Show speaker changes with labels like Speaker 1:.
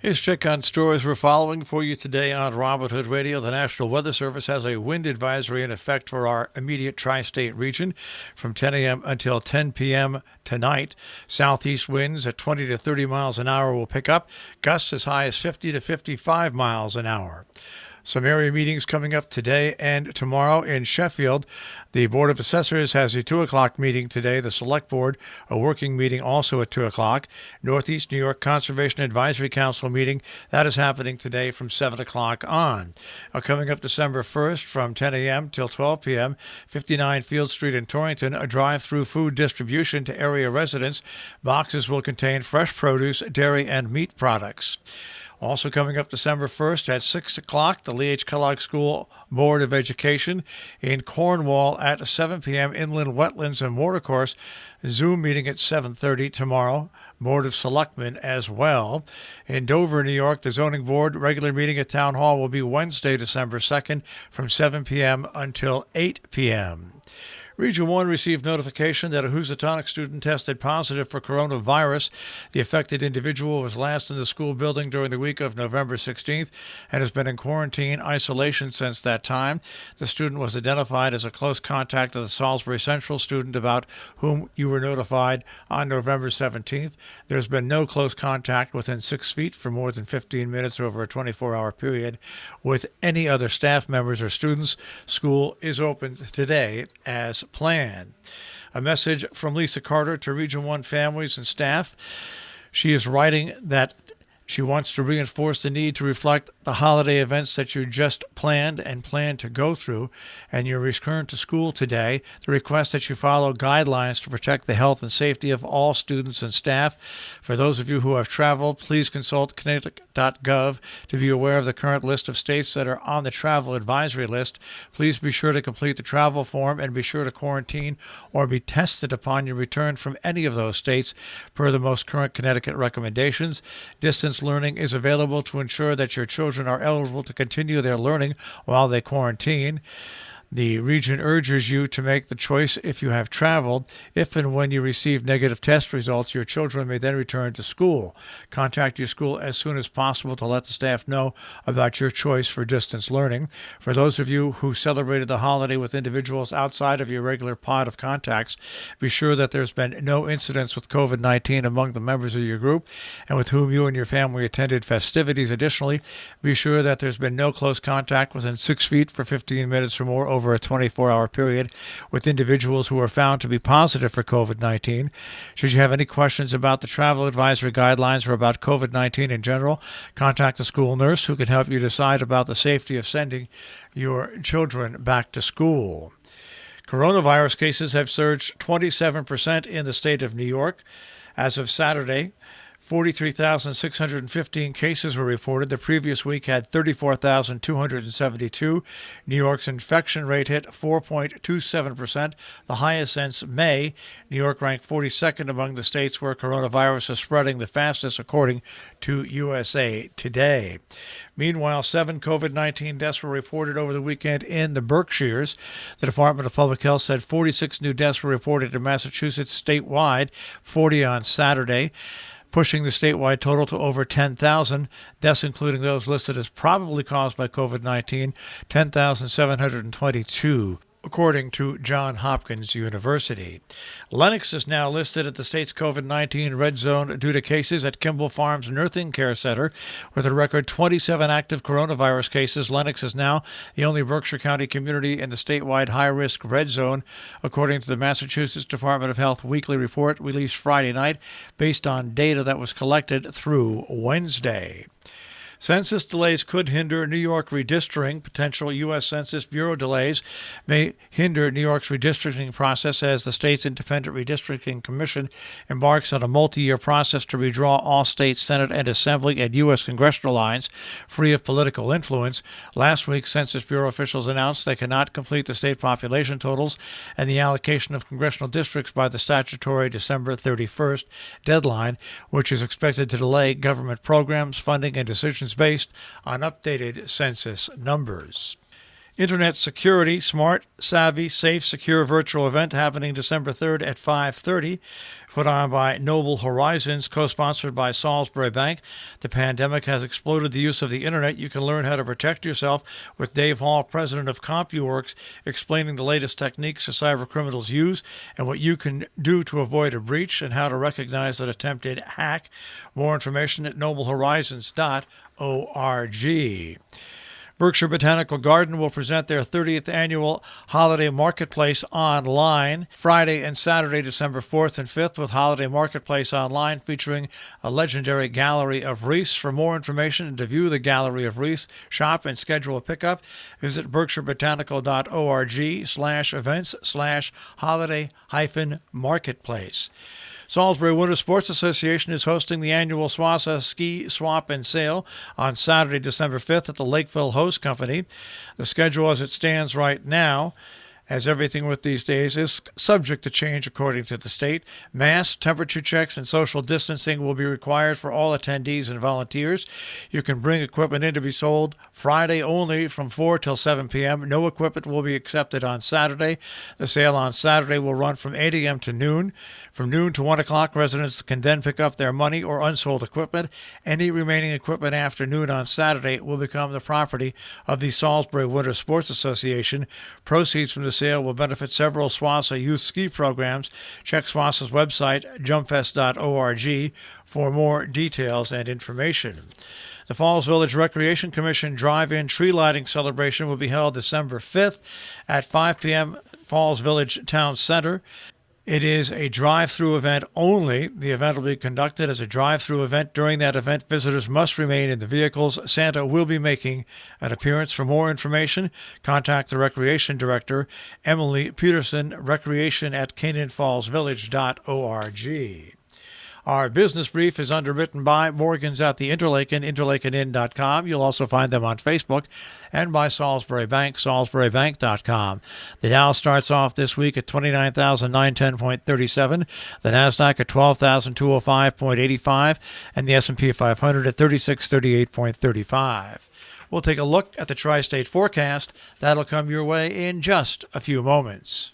Speaker 1: Here's a check on stories we're following for you today on Robert Hood Radio. The National Weather Service has a wind advisory in effect for our immediate tri-state region from 10 a.m. until 10 p.m. tonight. Southeast winds at 20 to 30 miles an hour will pick up, gusts as high as 50 to 55 miles an hour. Some area meetings coming up today and tomorrow in Sheffield. The Board of Assessors has a 2 o'clock meeting today. The Select Board, a working meeting also at 2 o'clock. Northeast New York Conservation Advisory Council meeting, that is happening today from 7 o'clock on. Coming up December 1st from 10 a.m. till 12 p.m., 59 Field Street in Torrington, a drive-through food distribution to area residents. Boxes will contain fresh produce, dairy, and meat products. Also coming up December 1st at 6 o'clock, the Lee H. Kellogg School Board of Education in Cornwall at 7 p.m. Inland Wetlands and Watercourse. Zoom meeting at 7:30 tomorrow. Board of Selectmen as well. In Dover, New York, the Zoning Board regular meeting at Town Hall will be Wednesday, December 2nd from 7 p.m. until 8 p.m. Region 1 received notification that a Housatonic student tested positive for coronavirus. The affected individual was last in the school building during the week of November 16th and has been in quarantine isolation since that time. The student was identified as a close contact of the Salisbury Central student about whom you were notified on November 17th. There's been no close contact within 6 feet for more than 15 minutes over a 24-hour period with any other staff members or students. School is open today as planned. A message from Lisa Carter to Region 1 families and staff. She is writing that she wants to reinforce the need to reflect the holiday events that you just planned and plan to go through and your return to school today. The request that you follow guidelines to protect the health and safety of all students and staff. For those of you who have traveled, please consult Connecticut.gov to be aware of the current list of states that are on the travel advisory list. Please be sure to complete the travel form and be sure to quarantine or be tested upon your return from any of those states per the most current Connecticut recommendations. Distance learning is available to ensure that your children are eligible to continue their learning while they quarantine. The region urges you to make the choice if you have traveled. If and when you receive negative test results, your children may then return to school. Contact your school as soon as possible to let the staff know about your choice for distance learning. For those of you who celebrated the holiday with individuals outside of your regular pod of contacts, be sure that there's been no incidents with COVID-19 among the members of your group and with whom you and your family attended festivities. Additionally, be sure that there's been no close contact within 6 feet for 15 minutes or more over a 24-hour period with individuals who are found to be positive for COVID-19. Should you have any questions about the travel advisory guidelines or about COVID-19 in general, contact the school nurse who can help you decide about the safety of sending your children back to school. Coronavirus cases have surged 27% in the state of New York. As of Saturday, 43,615 cases were reported. The previous week had 34,272. New York's infection rate hit 4.27%, the highest since May. New York ranked 42nd among the states where coronavirus is spreading the fastest, according to USA Today. Meanwhile, 7 COVID-19 deaths were reported over the weekend in the Berkshires. The Department of Public Health said 46 new deaths were reported in Massachusetts statewide, 40 on Saturday, pushing the statewide total to over 10,000. Deaths, including those listed as probably caused by COVID-19, 10,722. According to Johns Hopkins University. Lenox is now listed at the state's COVID-19 red zone due to cases at Kimball Farms Nursing Care Center. With a record 27 active coronavirus cases, Lenox is now the only Berkshire County community in the statewide high-risk red zone, according to the Massachusetts Department of Health weekly report released Friday night based on data that was collected through Wednesday. Census delays could hinder New York redistricting. Potential U.S. Census Bureau delays may hinder New York's redistricting process as the state's Independent Redistricting Commission embarks on a multi-year process to redraw all state Senate and Assembly and U.S. congressional lines free of political influence. Last week, Census Bureau officials announced they cannot complete the state population totals and the allocation of congressional districts by the statutory December 31st deadline, which is expected to delay government programs, funding, and decisions based on updated census numbers. Internet Security, Smart, Savvy, Safe, Secure virtual event happening December 3rd at 5:30. Put on by Noble Horizons, co-sponsored by Salisbury Bank. The pandemic has exploded the use of the internet. You can learn how to protect yourself with Dave Hall, president of CompuWorks, explaining the latest techniques that cyber criminals use and what you can do to avoid a breach and how to recognize an attempted hack. More information at noblehorizons.org. Berkshire Botanical Garden will present their 30th annual Holiday Marketplace online Friday and Saturday, December 4th and 5th, with Holiday Marketplace online featuring a legendary gallery of wreaths. For more information and to view the gallery of wreaths, shop and schedule a pickup, visit berkshirebotanical.org/events/holiday-marketplace. Salisbury Winter Sports Association is hosting the annual SWASA Ski Swap and Sale on Saturday, December 5th at the Lakeville Host Company. The schedule as it stands right now, as everything with these days, is subject to change according to the state. Masks, temperature checks, and social distancing will be required for all attendees and volunteers. You can bring equipment in to be sold Friday only from 4 till 7 p.m. No equipment will be accepted on Saturday. The sale on Saturday will run from 8 a.m. to noon. From noon to 1 o'clock, residents can then pick up their money or unsold equipment. Any remaining equipment after noon on Saturday will become the property of the Salisbury Winter Sports Association. Proceeds from the sale will benefit several SWASA youth ski programs. Check SWASA's website, jumpfest.org, for more details and information. The Falls Village Recreation Commission drive-in tree lighting celebration will be held December 5th at 5 p.m. Falls Village Town Center. It is a drive-through event only. The event will be conducted as a drive-through event. During that event, visitors must remain in the vehicles. Santa will be making an appearance. For more information, contact the Recreation Director, Emily Peterson, recreation@canaanfallsvillage.org. Our business brief is underwritten by Morgans at the Interlaken, interlakenin.com. You'll also find them on Facebook, and by Salisbury Bank, salisburybank.com. The Dow starts off this week at 29,910.37, the NASDAQ at 12,205.85, and the S&P 500 at 3638.35. We'll take a look at the tri-state forecast. That'll come your way in just a few moments.